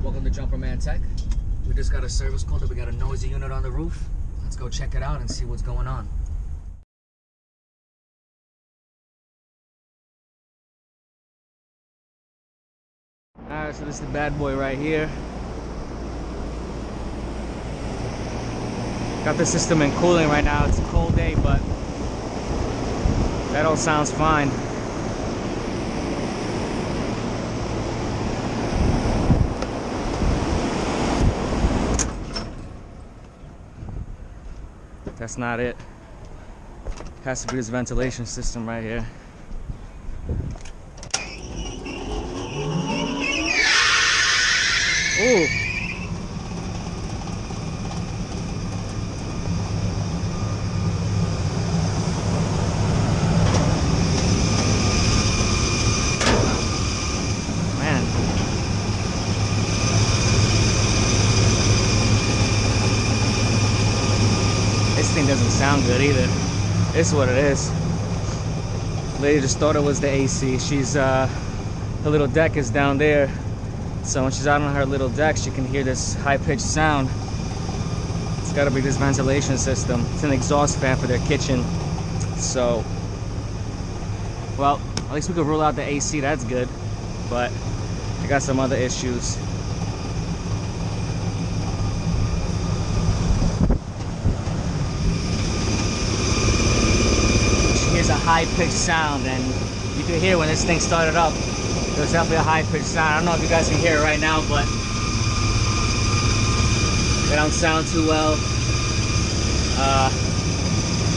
Welcome to Jumperman Tech. We just got a service call that we got a noisy unit on the roof. Let's go check it out and see what's going on. Alright, so this is the bad boy right here. Got the system in cooling right now. It's a cold day, but that all sounds fine. That's not it. Has to be this ventilation system right here. Ooh. Man. This thing doesn't sound good either. This is what it is. Lady just thought it was the AC. She's her little deck is down there. So when she's out on her little deck, she can hear this high-pitched sound. It's gotta be this ventilation system. It's an exhaust fan for their kitchen. So, well, at least we could rule out the AC, that's good. But I got some other issues. She hears a high-pitched sound, and you can hear when this thing started up. There's definitely a high-pitched sound. I don't know if you guys can hear it right now, but they don't sound too well.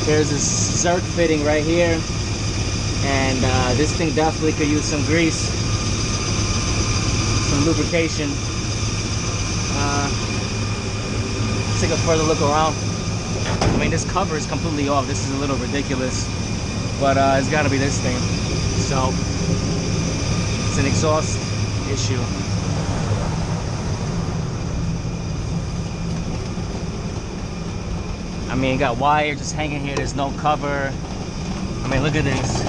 There's a Zerk fitting right here, and this thing definitely could use some grease, some lubrication. Let's take a further look around. I mean, this cover is completely off. This is a little ridiculous, but it's got to be this thing. So. It's an exhaust issue. I mean, you got wire just hanging here. There's no cover. I mean, look at this.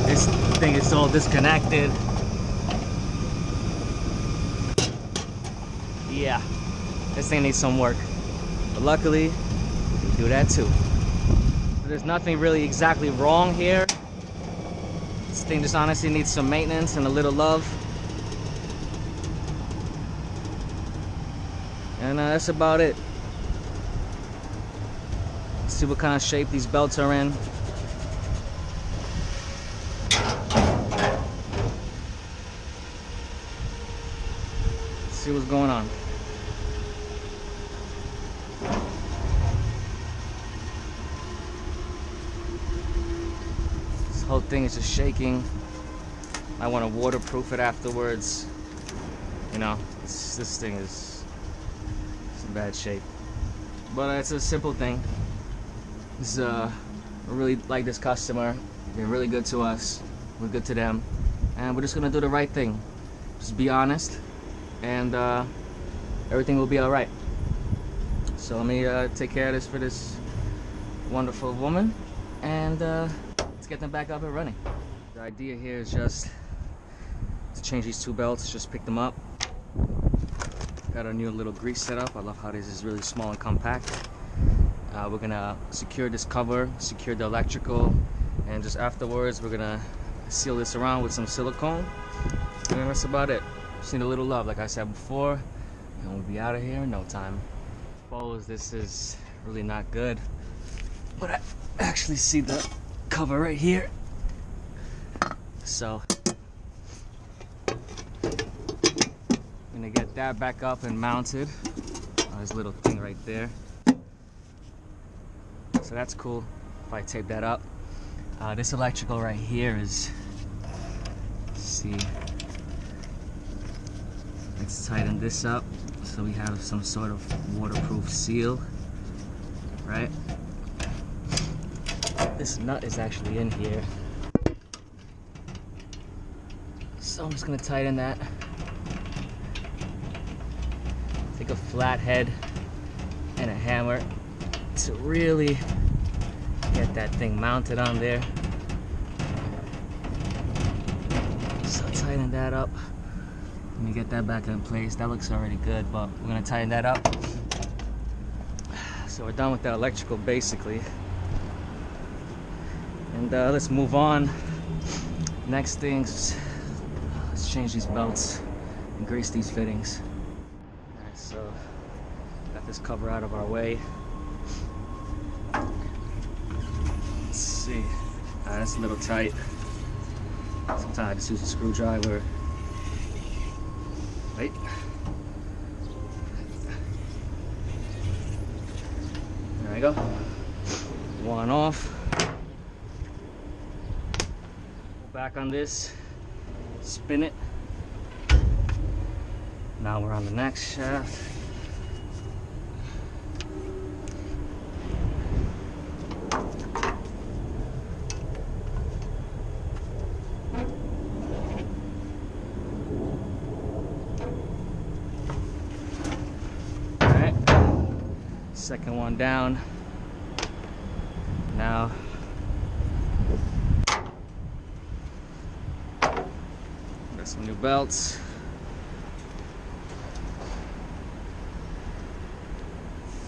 This thing is all disconnected. Yeah, this thing needs some work. But luckily, we can do that too. There's nothing really exactly wrong here. This thing just honestly needs some maintenance and a little love. And that's about it. Let's see what kind of shape these belts are in. Let's see what's going on. Whole thing is just shaking. I want to waterproof it afterwards. You know, this thing is in bad shape, but it's a simple thing. I really like this customer. They're really good to us. We're good to them, and we're just gonna do the right thing. Just be honest, and everything will be all right. So let me take care of this for this wonderful woman, and let's get them back up and running. The idea here is just to change these two belts, just pick them up. Got a new little grease setup. I love how this is really small and compact. We're gonna secure this cover, secure the electrical, and just afterwards we're gonna seal this around with some silicone. And that's about it. Just need a little love, like I said before, and we'll be out of here in no time. I suppose this is really not good, but I actually see the cover right here, so I'm gonna get that back up and mounted. This little thing right there, so that's cool if I tape that up. This electrical right here is, let's see, let's tighten this up so we have some sort of waterproof seal, right? This nut is actually in here, so I'm just gonna tighten that. Take a flat head and a hammer to really get that thing mounted on there. So tighten that up, me get that back in place. That looks already good, but we're gonna tighten that up. So we're done with the electrical basically. And let's move on. Next things, let's change these belts and grease these fittings. Alright, so got this cover out of our way. Let's see. Alright, that's a little tight. Sometimes I just use a screwdriver. Right. There we go. One off. Back on this. Spin it. Now we're on the next shaft. Second one down. Now got some new belts.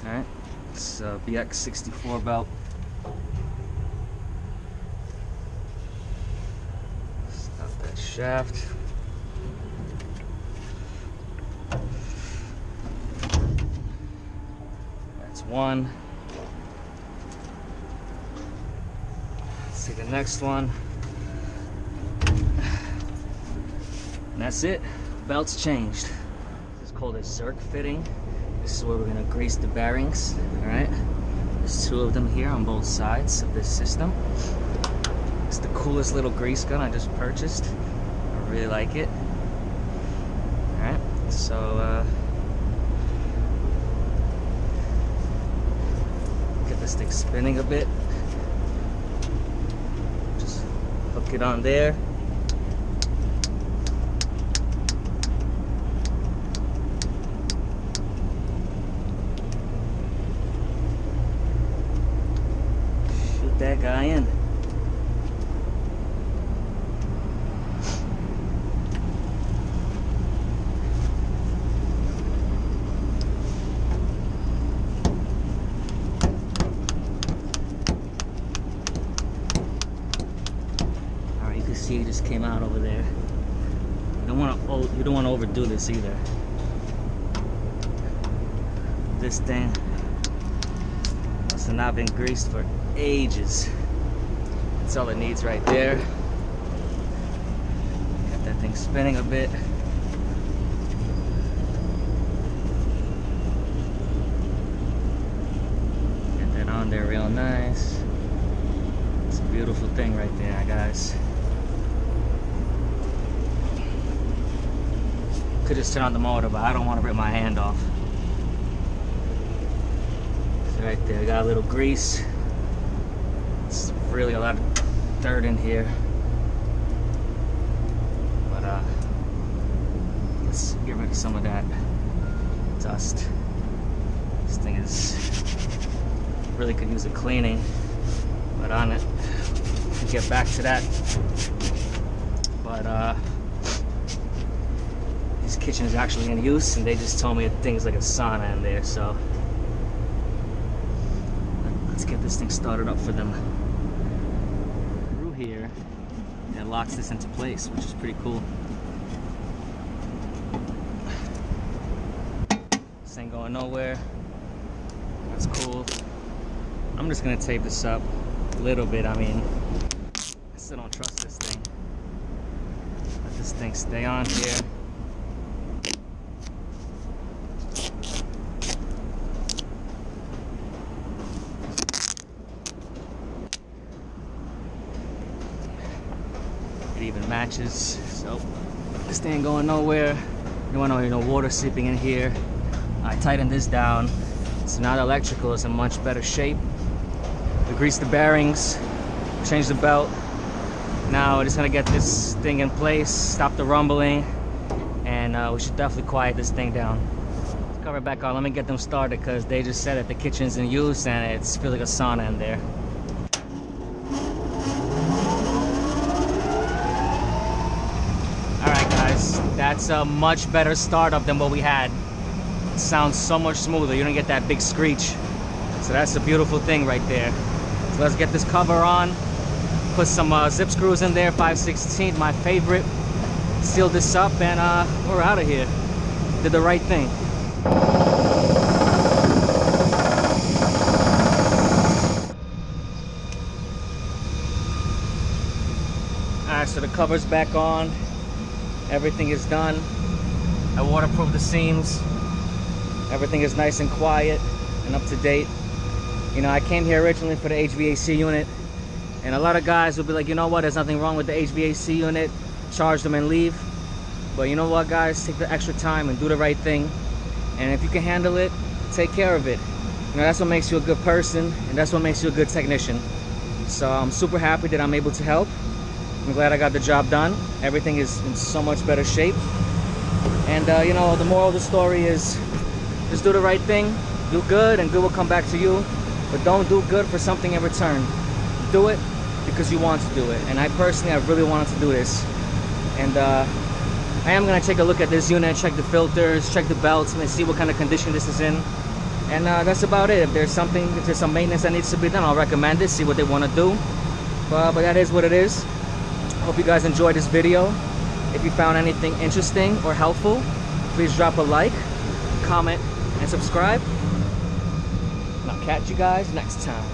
Alright, it's a BX64 belt. Stop that shaft. One. Let's see the next one. And that's it. Belt's changed. This is called a Zerk fitting. This is where we're gonna grease the bearings. Alright. There's two of them here on both sides of this system. It's the coolest little grease gun I just purchased. I really like it. Alright, so this thing spinning a bit. Just hook it on there. Shoot that guy in. See, it just came out over there. You don't want to overdo this either. This thing must have not been greased for ages. That's all it needs right there. Got that thing spinning a bit. Get that on there real nice. It's a beautiful thing right there, guys. Could just turn on the motor, but I don't want to rip my hand off. So right there, got a little grease. It's really a lot of dirt in here. But let's get rid of some of that dust. This thing is really could use a cleaning. But on it, we'll get back to that. But this kitchen is actually in use, and they just told me things like a sauna in there, so let's get this thing started up for them. Through here, and it locks this into place, which is pretty cool. This ain't going nowhere. That's cool. I'm just gonna tape this up a little bit. I mean, I still don't trust this thing. Let this thing stay on here. It even matches, so this thing ain't going nowhere. You don't want no water seeping in here. I tightened this down, so now the electrical is in much better shape. We greased the bearings, changed the belt. Now we're just gonna get this thing in place, stop the rumbling, and we should definitely quiet this thing down. Let's cover it back on. Let me get them started, because they just said that the kitchen's in use and it feels like a sauna in there. That's It's a much better startup than what we had. It sounds so much smoother. You don't get that big screech. So that's a beautiful thing right there. So let's get this cover on. Put some zip screws in there, 5/16, my favorite. Seal this up and we're out of here. Did the right thing. Alright, so the cover's back on. Everything is done. I waterproofed the seams. Everything is nice and quiet and up to date. You know, I came here originally for the HVAC unit, and a lot of guys will be like, you know what, there's nothing wrong with the HVAC unit, charge them and leave. But you know what, guys, take the extra time and do the right thing. And if you can handle it, take care of it. You know, that's what makes you a good person, and that's what makes you a good technician. So I'm super happy that I'm able to help. I'm glad I got the job done. Everything is in so much better shape. And you know, the moral of the story is just do the right thing, do good, and good will come back to you. But don't do good for something in return. Do it because you want to do it. And I personally, I really wanted to do this. And I am gonna take a look at this unit, check the filters, check the belts, and see what kind of condition this is in. And that's about it. If there's some maintenance that needs to be done, I'll recommend it, see what they want to do. But that is what it is. Hope you guys enjoyed this video. If you found anything interesting or helpful, please drop a like, comment, and subscribe. And I'll catch you guys next time.